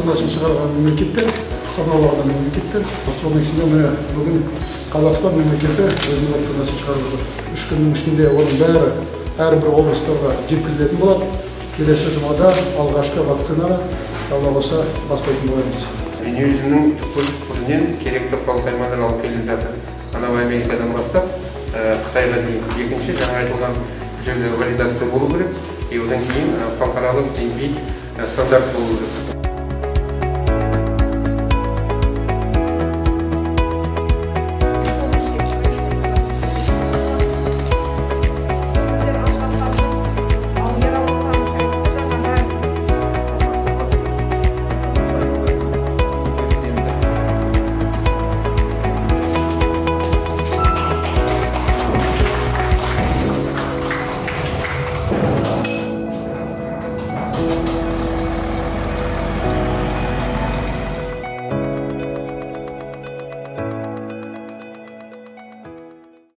вакцинасын шығарған мемлекеттер, санаулы мемлекеттер. Соның ішінде міне бүгін Қазақстан мемлекеті өзінің вакцинасын шығарып отыр. 3 күннің ішінде оның бәрі әрбір облыстарға жеткізілетін болады. Келесі жұмада алғашқы вакцинаны Алла қаласа бастайтын боламыз. Дүниежүзінің түкпір-түкпірінен керекті құрал-саймандар алып келіп жатыр. Анау Америкадан бастап Қытайға дейін. Екінші жаңа айтылған жерде валидация болу керек, одан кейін халықаралық деңгей стандарт болу керек.